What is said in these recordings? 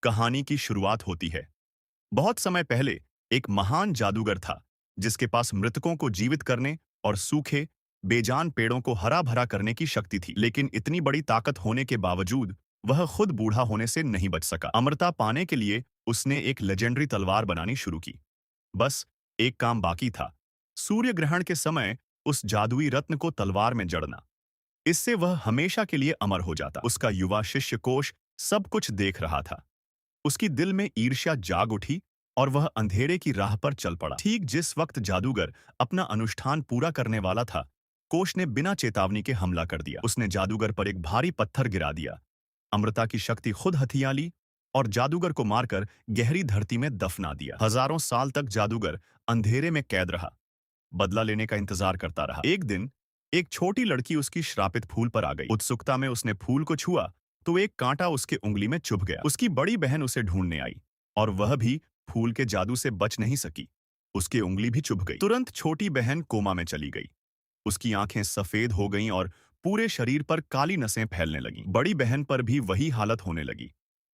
कहानी की शुरुआत होती है। बहुत समय पहले एक महान जादूगर था जिसके पास मृतकों को जीवित करने और सूखे बेजान पेड़ों को हरा भरा करने की शक्ति थी। लेकिन इतनी बड़ी ताकत होने के बावजूद वह खुद बूढ़ा होने से नहीं बच सका। अमरता पाने के लिए उसने एक लेजेंडरी तलवार बनानी शुरू की। बस एक काम बाकी था, सूर्य ग्रहण के समय उस जादुई रत्न को तलवार में जड़ना। इससे वह हमेशा के लिए अमर हो जाता। उसका युवा शिष्य कोश सब कुछ देख रहा था। उसकी दिल में ईर्ष्या जाग उठी और वह अंधेरे की राह पर चल पड़ा। ठीक जिस वक्त जादूगर अपना अनुष्ठान पूरा करने वाला था, कोश ने बिना चेतावनी के हमला कर दिया। उसने जादूगर पर एक भारी पत्थर गिरा दिया। अमृता की शक्ति खुद हथिया ली और जादूगर को मारकर गहरी धरती में दफना दिया। हजारों साल तक जादूगर अंधेरे में कैद रहा, बदला लेने का इंतजार करता रहा। एक दिन एक छोटी लड़की उसकी श्रापित फूल पर आ गई। उत्सुकता में उसने फूल को छुआ तो एक कांटा उसके उंगली में चुभ गया। उसकी बड़ी बहन उसे ढूंढने आई और वह भी फूल के जादू से बच नहीं सकी। उसकी उंगली भी चुभ गई। तुरंत छोटी बहन कोमा में चली गई। उसकी आंखें सफेद हो गईं और पूरे शरीर पर काली नसें फैलने लगीं। बड़ी बहन पर भी वही हालत होने लगी।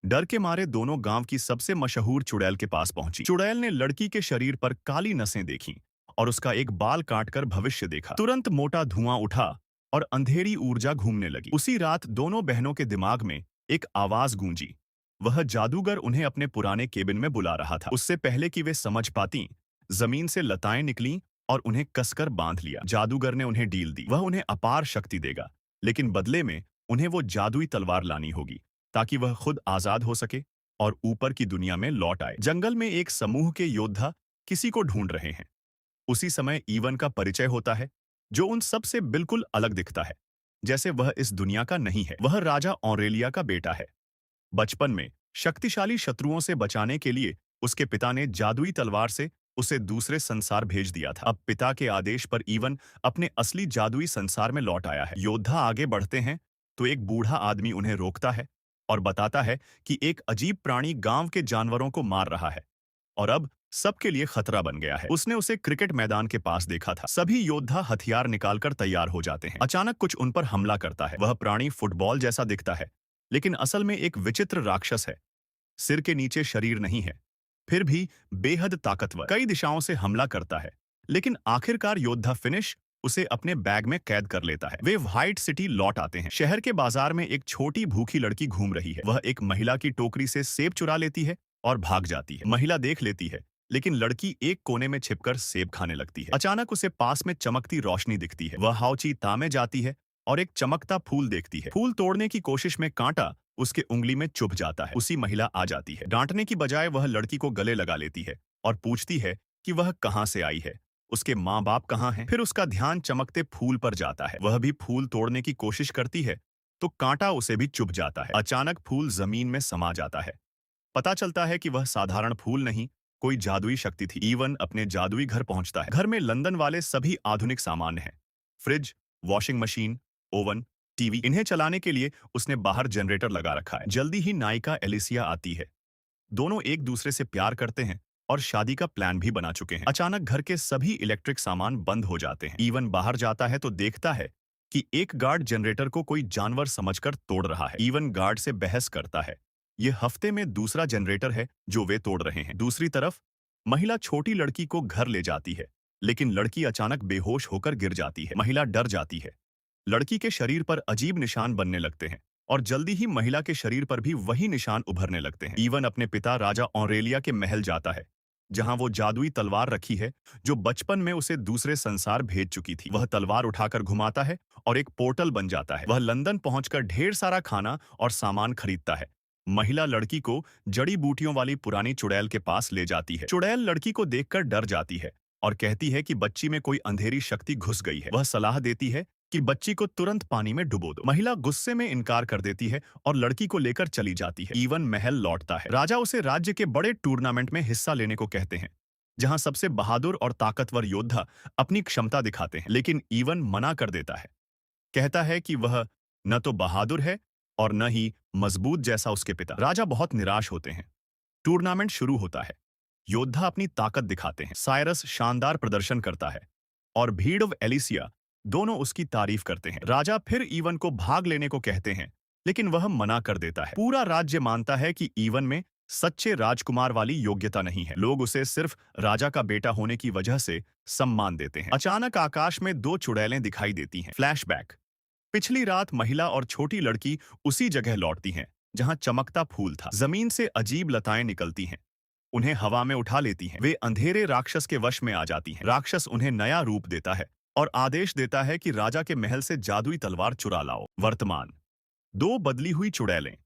डर के मारे दोनों गांव की सबसे मशहूर चुड़ैल के पास पहुंची। चुड़ैल ने लड़की के शरीर पर काली नसें देखीं और उसका एक बाल काटकर भविष्य देखा। तुरंत मोटा धुआं उठा और अंधेरी ऊर्जा घूमने लगी। उसी रात दोनों बहनों के दिमाग में एक आवाज गूंजी। वह जादूगर उन्हें अपने पुराने केबिन में बुला रहा था। उससे पहले कि वे समझ पाती, जमीन से लताएं निकलीं और उन्हें कसकर बांध लिया। जादूगर ने उन्हें डील दी। वह उन्हें अपार शक्ति देगा, लेकिन बदले में उन्हें वो जादुई तलवार लानी होगी ताकि वह खुद आजाद हो सके और ऊपर की दुनिया में लौट आए। जंगल में एक समूह के योद्धा किसी को ढूंढ रहे हैं। उसी समय ईवन का परिचय होता है, जो उन सब से बिल्कुल अलग दिखता है, जैसे वह इस दुनिया का नहीं है। वह राजा ऑरेलिया का बेटा है। बचपन में शक्तिशाली शत्रुओं से बचाने के लिए उसके पिता ने जादुई तलवार से उसे दूसरे संसार भेज दिया था। अब पिता के आदेश पर ईवन अपने असली जादुई संसार में लौट आया है। योद्धा आगे बढ़ते हैं तो एक बूढ़ा आदमी उन्हें रोकता है और बताता है कि एक अजीब प्राणी गांव के जानवरों को मार रहा है और अब सबके लिए खतरा बन गया है। उसने उसे क्रिकेट मैदान के पास देखा था। सभी योद्धा हथियार निकालकर तैयार हो जाते हैं। अचानक कुछ उन पर हमला करता है। वह प्राणी फुटबॉल जैसा दिखता है, लेकिन असल में एक विचित्र राक्षस है। सिर के नीचे शरीर नहीं है, फिर भी बेहद ताकतवर। कई दिशाओं से हमला करता है, लेकिन आखिरकार योद्धा फिनिश उसे अपने बैग में कैद कर लेता है। वे व्हाइट सिटी लौट आते हैं। शहर के बाजार में एक छोटी भूखी लड़की घूम रही है। वह एक महिला की टोकरी से सेब चुरा लेती है और भाग जाती है। महिला देख लेती है, लेकिन लड़की एक कोने में छिपकर सेब खाने लगती है। अचानक उसे पास में चमकती रोशनी दिखती है। वह हाउची ता में जाती है और एक चमकता फूल देखती है। फूल तोड़ने की कोशिश में कांटा उसके उंगली में चुभ जाता है। उसी महिला आ जाती है। डांटने की बजाय वह लड़की को गले लगा लेती है और पूछती है कि वह कहां से आई है, उसके माँ बाप कहाँ हैं। फिर उसका ध्यान चमकते फूल पर जाता है। वह भी फूल तोड़ने की कोशिश करती है तो कांटा उसे भी चुभ जाता है। अचानक फूल जमीन में समा जाता है। पता चलता है कि वह साधारण फूल नहीं, कोई जादुई शक्ति थी। ईवन अपने जादुई घर पहुंचता है। घर में लंदन वाले सभी आधुनिक सामान हैं। Fridge, washing machine, oven, TV. इन्हें चलाने के लिए उसने बाहर जनरेटर लगा रखा है। जल्दी ही नायिका एलिसिया आती है। दोनों एक दूसरे से प्यार करते हैं और शादी का प्लान भी बना चुके हैं। अचानक घर के सभी इलेक्ट्रिक सामान बंद हो जाते हैं। ईवन बाहर जाता है तो देखता है कि एक गार्ड जनरेटर को कोई जानवर समझकर तोड़ रहा है। ईवन गार्ड से बहस करता है। ये हफ्ते में दूसरा जनरेटर है जो वे तोड़ रहे हैं। दूसरी तरफ महिला छोटी लड़की को घर ले जाती है, लेकिन लड़की अचानक बेहोश होकर गिर जाती है। महिला डर जाती है। लड़की के शरीर पर अजीब निशान बनने लगते हैं और जल्दी ही महिला के शरीर पर भी वही निशान उभरने लगते हैं। ईवन अपने पिता राजा ऑरेलिया के महल जाता है, जहां वो जादुई तलवार रखी है जो बचपन में उसे दूसरे संसार भेज चुकी थी। वह तलवार उठाकर घुमाता है और एक पोर्टल बन जाता है। वह लंदन पहुंचकर ढेर सारा खाना और सामान खरीदता है। महिला लड़की को जड़ी बूटियों वाली पुरानी चुड़ैल के पास ले जाती है। चुड़ैल लड़की को देखकर डर जाती है और कहती है कि बच्ची में कोई अंधेरी शक्ति घुस गई है। वह सलाह देती है कि बच्ची को तुरंत पानी में डुबो दो। महिला गुस्से में इनकार कर देती है और लड़की को लेकर चली जाती है। ईवन महल लौटता है। राजा उसे राज्य के बड़े टूर्नामेंट में हिस्सा लेने को कहते हैं, जहां सबसे बहादुर और ताकतवर योद्धा अपनी क्षमता दिखाते हैं, लेकिन ईवन मना कर देता है। कहता है कि वह न तो बहादुर है और न ही मजबूत जैसा उसके पिता। राजा बहुत निराश होते हैं। टूर्नामेंट शुरू होता है। योद्धा अपनी ताकत दिखाते हैं। साइरस शानदार प्रदर्शन करता है और भीड़ ऑफ एलिसिया दोनों उसकी तारीफ करते हैं। राजा फिर ईवन को भाग लेने को कहते हैं, लेकिन वह मना कर देता है। पूरा राज्य मानता है कि ईवन में सच्चे राजकुमार वाली योग्यता नहीं है। लोग उसे सिर्फ राजा का बेटा होने की वजह से सम्मान देते हैं। अचानक आकाश में दो चुड़ैलें दिखाई देती हैं। फ्लैशबैक। पिछली रात महिला और छोटी लड़की उसी जगह लौटती हैं जहां चमकता फूल था। जमीन से अजीब लताएं निकलती हैं, उन्हें हवा में उठा लेती हैं। वे अंधेरे राक्षस के वश में आ जाती हैं। राक्षस उन्हें नया रूप देता है और आदेश देता है कि राजा के महल से जादुई तलवार चुरा लाओ। वर्तमान। दो बदली हुई चुड़ैलें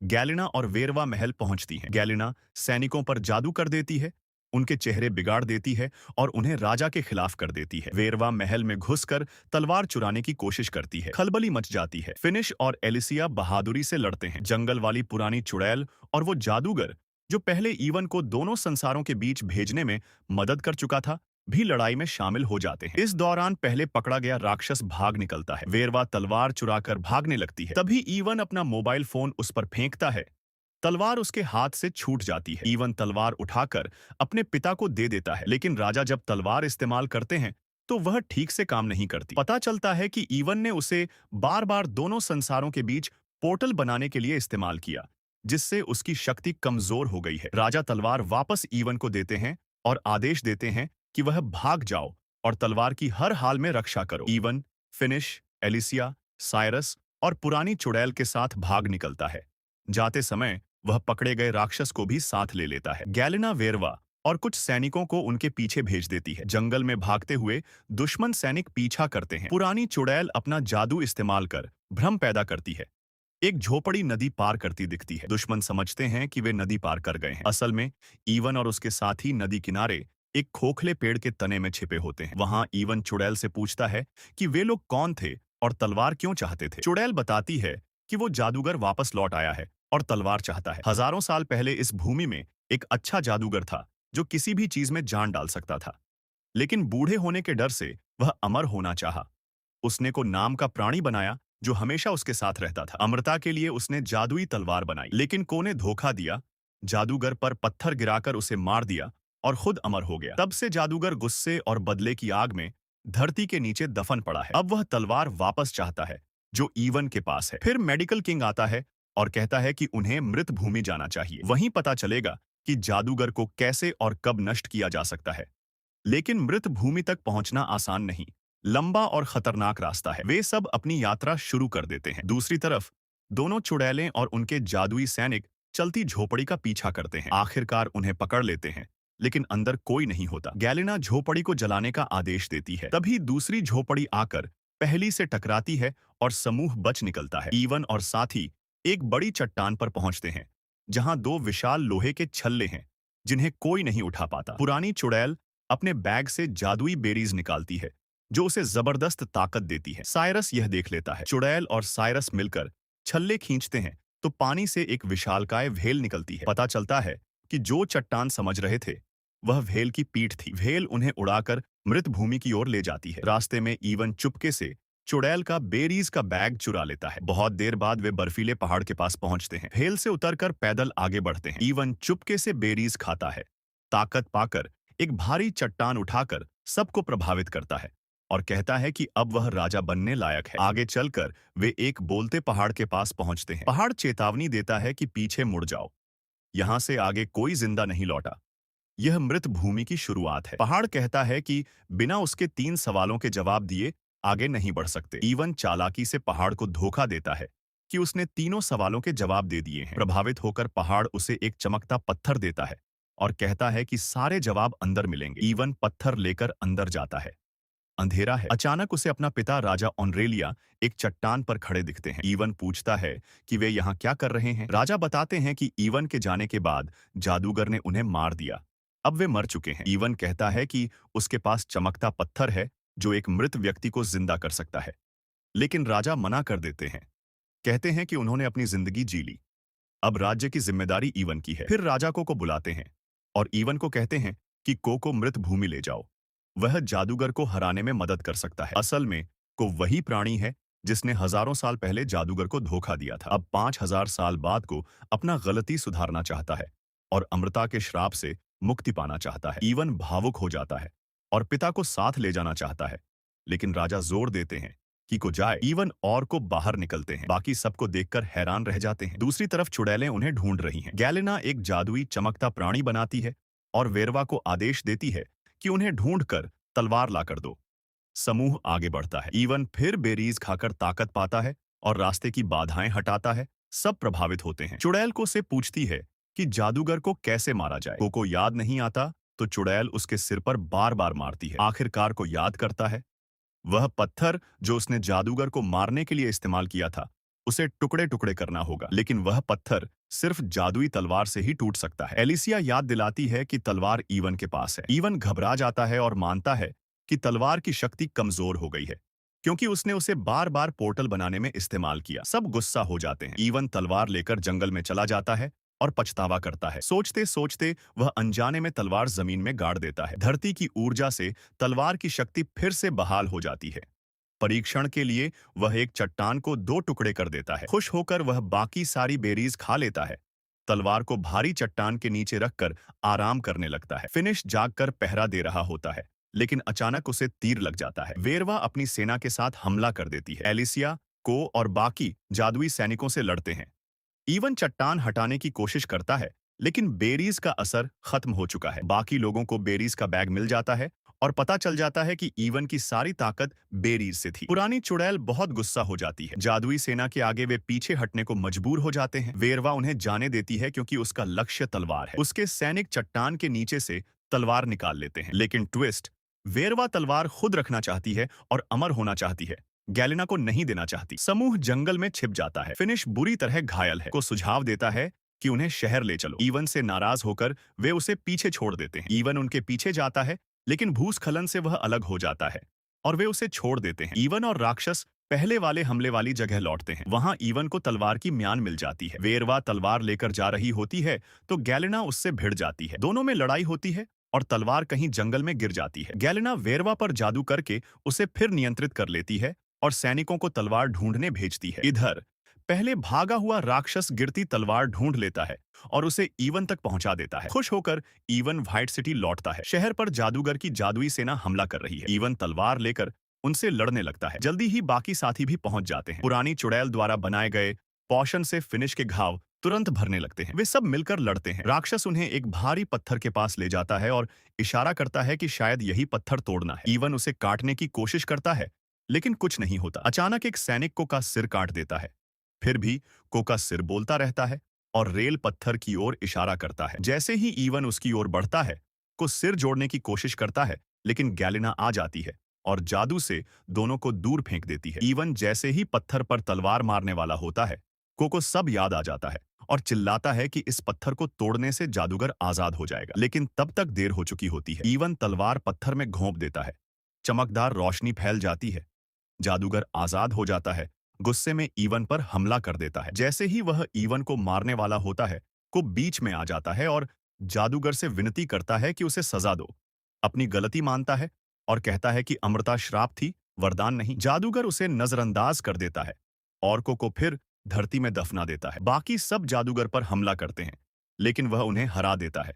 गैलिना और वेरवा महल पहुंचती हैं। गैलिना सैनिकों पर जादू कर देती है, उनके चेहरे बिगाड़ देती है और उन्हें राजा के खिलाफ कर देती है। वेरवा महल में घुसकर तलवार चुराने की कोशिश करती है। खलबली मच जाती है। फिनिश और एलिसिया बहादुरी से लड़ते हैं। जंगल वाली पुरानी चुड़ैल और वो जादूगर जो पहले ईवन को दोनों संसारों के बीच भेजने में मदद कर चुका था, भी लड़ाई में शामिल हो जाते हैं। इस दौरान पहले पकड़ा गया राक्षस भाग निकलता है। वेरवा तलवार चुराकर भागने लगती है। तभी ईवन अपना मोबाइल फोन उस पर फेंकता है। तलवार उसके हाथ से छूट जाती है। ईवन तलवार उठाकर अपने पिता को दे देता है, लेकिन राजा जब तलवार इस्तेमाल करते हैं तो वह ठीक से काम नहीं करती। पता चलता है कि ईवन ने उसे बार बार दोनों संसारों के बीच पोर्टल बनाने के लिए इस्तेमाल किया, जिससे उसकी शक्ति कमजोर हो गई है। राजा तलवार वापस ईवन को देते हैं और आदेश देते हैं कि वह भाग जाओ और तलवार की हर हाल में रक्षा करो। ईवन, फिनिश, एलिसिया, साइरस और पुरानी चुड़ैल के साथ भाग निकलता है। जाते समय वह पकड़े गए राक्षस को भी साथ ले लेता है। गैलिना वेरवा और कुछ सैनिकों को उनके पीछे भेज देती है। जंगल में भागते हुए दुश्मन सैनिक पीछा करते हैं। पुरानी चुड़ैल अपना जादू इस्तेमाल कर भ्रम पैदा करती है। एक झोपड़ी नदी पार करती दिखती है। दुश्मन समझते हैं कि वे नदी पार कर गए हैं। असल में ईवन और उसके साथी नदी किनारे एक खोखले पेड़ के तने में छिपे होते हैं। वहां ईवन चुड़ैल से पूछता है कि वे लोग कौन थे और तलवार क्यों चाहते थे। चुड़ैल बताती है कि वो जादूगर वापस लौट आया है और तलवार चाहता है। हजारों साल पहले इस भूमि में एक अच्छा जादूगर था जो किसी भी चीज में जान डाल सकता था, लेकिन बूढ़े होने के डर से वह अमर होना चाहा। उसने को नाम का प्राणी बनाया जो हमेशा उसके साथ रहता था। अमरता के लिए उसने जादुई तलवार बनाई, लेकिन को ने धोखा दिया, जादूगर पर पत्थर गिराकर उसे मार दिया और खुद अमर हो गया। तब से जादूगर गुस्से और बदले की आग में धरती के नीचे दफन पड़ा है। अब वह तलवार वापस चाहता है जो ईवन के पास है। फिर मेडिकल किंग आता है और कहता है कि उन्हें मृत भूमि जाना चाहिए। वहीं पता चलेगा कि जादूगर को कैसे और कब नष्ट किया जा सकता है। लेकिन मृत भूमि तक पहुंचना आसान नहीं, लंबा और खतरनाक रास्ता है। वे सब अपनी यात्रा शुरू कर देते हैं। दूसरी तरफ दोनों चुड़ैलें और उनके जादुई सैनिक चलती झोपड़ी का पीछा करते हैं। आखिरकार उन्हें पकड़ लेते हैं, लेकिन अंदर कोई नहीं होता। गैलिना झोपड़ी को जलाने का आदेश देती है। तभी दूसरी झोपड़ी आकर पहली से टकराती है और समूह बच निकलता है। ईवन और साथी एक बड़ी चट्टान पर पहुंचते हैं जहां दो विशाल लोहे के छल्ले हैं जिन्हें कोई नहीं उठा पाता। पुरानी चुड़ैल अपने बैग से जादुई बेरीज निकालती है जो उसे जबरदस्त ताकत देती है। साइरस यह देख लेता है। चुड़ैल और साइरस मिलकर छल्ले खींचते हैं तो पानी से एक विशालकाय व्हेल निकलती है। पता चलता है कि जो चट्टान समझ रहे थे वह व्हेल की पीठ थी। व्हेल उन्हें उड़ाकर मृत भूमि की ओर ले जाती है। रास्ते में ईवन चुपके से चुड़ैल का बेरीज का बैग चुरा लेता है। बहुत देर बाद वे बर्फीले पहाड़ के पास पहुंचते हैं। व्हेल से उतरकर पैदल आगे बढ़ते हैं। ईवन चुपके से बेरीज खाता है। ताकत पाकर एक भारी चट्टान उठाकर सबको प्रभावित करता है और कहता है कि अब वह राजा बनने लायक है। आगे चलकर वे एक बोलते पहाड़ के पास पहुंचते हैं। पहाड़ चेतावनी देता है कि पीछे मुड़ जाओ, यहां से आगे कोई जिंदा नहीं लौटा। यह मृत भूमि की शुरुआत है। पहाड़ कहता है कि बिना उसके 3 सवालों के जवाब दिए आगे नहीं बढ़ सकते। ईवन चालाकी से पहाड़ को धोखा देता है कि उसने तीनों सवालों के जवाब दे दिए हैं। प्रभावित होकर पहाड़ उसे एक चमकता पत्थर देता है और कहता है कि सारे जवाब अंदर मिलेंगे। ईवन पत्थर लेकर अंदर जाता है। अंधेरा है। अचानक उसे अपना पिता राजा ऑनरेलिया एक चट्टान पर खड़े दिखते हैं। ईवन पूछता है कि वे यहाँ क्या कर रहे हैं। राजा बताते हैं कि ईवन के जाने के बाद जादूगर ने उन्हें मार दिया, अब वे मर चुके हैं। ईवन कहता है कि उसके पास चमकता पत्थर है जो एक मृत व्यक्ति को जिंदा कर सकता है, लेकिन राजा मना कर देते हैं। कहते हैं कि उन्होंने अपनी जिंदगी जी ली, अब राज्य की जिम्मेदारी ईवन की है। फिर राजा को बुलाते हैं और ईवन को कहते हैं कि को मृत भूमि ले जाओ, वह जादूगर को हराने में मदद कर सकता है। असल में को वही प्राणी है जिसने हजारों साल पहले जादूगर को धोखा दिया था। अब 5000 साल बाद को अपना गलती सुधारना चाहता है और अमृता के श्राप से मुक्ति पाना चाहता है। ईवन भावुक हो जाता है और पिता को साथ ले जाना चाहता है, लेकिन राजा जोर देते हैं की को जाए। इवन और को बाहर निकलते हैं। बाकी सबको देखकर हैरान रह जाते हैं। दूसरी तरफ चुड़ैलें उन्हें ढूंढ रही हैं। गैलेना एक जादुई चमकता प्राणी बनाती है और वेरवा को आदेश देती है कि उन्हें ढूंढकर तलवार लाकर दो। समूह आगे बढ़ता है। इवन फिर बेरीज खाकर ताकत पाता है और रास्ते की बाधाएं हटाता है। सब प्रभावित होते हैं। चुड़ैल को से पूछती है कि जादूगर को कैसे मारा जाए। को याद नहीं आता तो चुड़ैल उसके सिर पर बार बार मारती है। आखिरकार को याद करता है। वह पत्थर जो उसने जादूगर को मारने के लिए इस्तेमाल किया था, उसे टुकड़े टुकड़े करना होगा। लेकिन वह पत्थर सिर्फ जादुई तलवार से ही टूट सकता है। एलिसिया याद दिलाती है कि तलवार इवन के पास है। इवन घबरा जाता है और मानता है कि तलवार की शक्ति कमजोर हो गई है, क्योंकि उसने उसे बार बार पोर्टल बनाने में इस्तेमाल किया। सब गुस्सा हो जाते हैं। इवन तलवार लेकर जंगल में चला जाता है और पछतावा करता है। सोचते सोचते वह अनजाने में तलवार जमीन में गाड़ देता है। धरती की ऊर्जा से तलवार की शक्ति फिर से बहाल हो जाती है। परीक्षण के लिए वह एक चट्टान को 2 टुकड़े कर देता है। खुश होकर वह बाकी सारी बेरीज खा लेता है। तलवार को भारी चट्टान के नीचे रखकर आराम करने लगता है। फिनिश जागकर पहरा दे रहा होता है, लेकिन अचानक उसे तीर लग जाता है। वेरवा अपनी सेना के साथ हमला कर देती है। एलिसिया, को और बाकी जादुई सैनिकों से लड़ते हैं। इवन चट्टान हटाने की कोशिश करता है, लेकिन बेरीज का असर खत्म हो चुका है। बाकी लोगों को बेरीज का बैग मिल जाता है और पता चल जाता है कि इवन की सारी ताकत बेरीज से थी। पुरानी चुड़ैल बहुत गुस्सा हो जाती है। जादुई सेना के आगे वे पीछे हटने को मजबूर हो जाते हैं। वेरवा उन्हें जाने देती है क्योंकि उसका लक्ष्य तलवार है। उसके सैनिक चट्टान के नीचे से तलवार निकाल लेते हैं। लेकिन ट्विस्ट, वेरवा तलवार खुद रखना चाहती है और अमर होना चाहती है। गैलेना को नहीं देना चाहती। समूह जंगल में छिप जाता है। फिनिश बुरी तरह घायल है। को सुझाव देता है कि उन्हें शहर ले चलो। इवन से नाराज होकर वे उसे पीछे छोड़ देते हैं। इवन उनके पीछे जाता है, लेकिन भूस्खलन से वह अलग हो जाता है और वे उसे छोड़ देते हैं। इवन और राक्षस पहले वाले हमले वाली जगह लौटते हैं। वहां इवन को तलवार की म्यान मिल जाती है। वेरवा तलवार लेकर जा रही होती है तो गैलेना उससे भिड़ जाती है। दोनों में लड़ाई होती है और तलवार कहीं जंगल में गिर जाती है। गैलेना वेरवा पर जादू करके उसे फिर नियंत्रित कर लेती है और सैनिकों को तलवार ढूंढने भेजती है। इधर पहले भागा हुआ राक्षस गिरती तलवार ढूंढ लेता है और उसे इवन तक पहुंचा देता है। खुश होकर इवन व्हाइट सिटी लौटता है। शहर पर जादूगर की जादुई सेना हमला कर रही है। इवन तलवार लेकर उनसे लड़ने लगता है। जल्दी ही बाकी साथी भी पहुंच जाते हैं। पुरानी चुड़ैल द्वारा बनाए गए पोशन से फिनिश के घाव तुरंत भरने लगते हैं। वे सब मिलकर लड़ते हैं। राक्षस उन्हें एक भारी पत्थर के पास ले जाता है और इशारा करता है कि शायद यही पत्थर तोड़ना है। इवन उसे काटने की कोशिश करता है, लेकिन कुछ नहीं होता। अचानक एक सैनिक को का सिर काट देता है। फिर भी को का सिर बोलता रहता है और रेल पत्थर की ओर इशारा करता है। जैसे ही इवन उसकी ओर बढ़ता है, को सिर जोड़ने की कोशिश करता है, लेकिन गैलेना आ जाती है और जादू से दोनों को दूर फेंक देती है। इवन जैसे ही पत्थर पर तलवार मारने वाला होता है, को सब याद आ जाता है और चिल्लाता है कि इस पत्थर को तोड़ने से जादूगर आजाद हो जाएगा। लेकिन तब तक देर हो चुकी होती है। इवन तलवार पत्थर में घोंप देता है। चमकदार रोशनी फैल जाती है। जादूगर आजाद हो जाता है। गुस्से में इवन पर हमला कर देता है। जैसे ही वह इवन को मारने वाला होता है, को बीच में आ जाता है और जादूगर से विनती करता है कि उसे सजा दो। अपनी गलती मानता है और कहता है कि अमृता श्राप थी, वरदान नहीं। जादूगर उसे नजरअंदाज कर देता है और को फिर धरती में दफना देता है। बाकी सब जादूगर पर हमला करते हैं, लेकिन वह उन्हें हरा देता है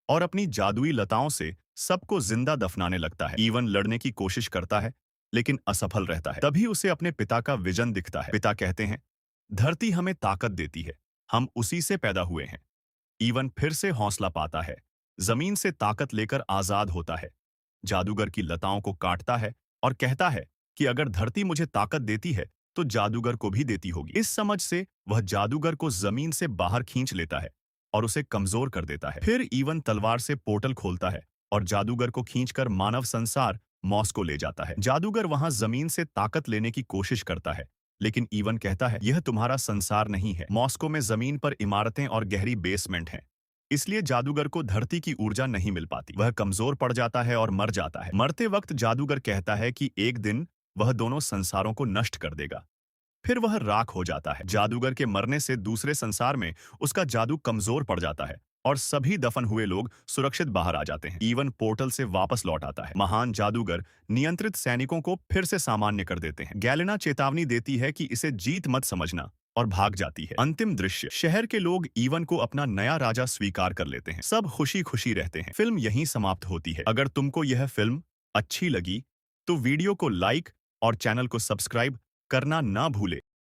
और अपनी जादुई लताओं से सबको जिंदा दफनाने लगता है। इवन लड़ने की कोशिश करता है, लेकिन असफल रहता है। तभी उसे अपने पिता का विजन दिखता है। पिता कहते हैं, धरती हमें ताकत देती है, हम उसी से पैदा हुए हैं। इवन फिर से हौसला पाता है, जमीन से ताकत लेकर आजाद होता है। जादूगर की लताओं को काटता है और कहता है कि अगर धरती मुझे ताकत देती है तो जादूगर को भी देती होगी। इस समझ से वह जादूगर को जमीन से बाहर खींच लेता है और उसे कमजोर कर देता है। फिर इवन तलवार से पोर्टल खोलता है और जादूगर को खींचकर मानव संसार मॉस्को ले जाता है। जादूगर वहां जमीन से ताकत लेने की कोशिश करता है, लेकिन इवन कहता है, यह तुम्हारा संसार नहीं है। मॉस्को में जमीन पर इमारतें और गहरी बेसमेंट हैं, इसलिए जादूगर को धरती की ऊर्जा नहीं मिल पाती। वह कमजोर पड़ जाता है और मर जाता है। मरते वक्त जादूगर कहता है कि एक दिन वह दोनों संसारों को नष्ट कर देगा। फिर वह राख हो जाता है। जादूगर के मरने से दूसरे संसार में उसका जादू कमजोर पड़ जाता है और सभी दफन हुए लोग सुरक्षित बाहर आ जाते हैं। इवन पोर्टल से वापस लौट आता है। महान जादूगर नियंत्रित सैनिकों को फिर से सामान्य कर देते हैं। गैलेना चेतावनी देती है कि इसे जीत मत समझना और भाग जाती है। अंतिम दृश्य, शहर के लोग इवन को अपना नया राजा स्वीकार कर लेते हैं। सब खुशी खुशी रहते हैं। फिल्म यहीं समाप्त होती है। अगर तुमको यह फिल्म अच्छी लगी तो वीडियो को लाइक और चैनल को सब्सक्राइब करना ना भूले।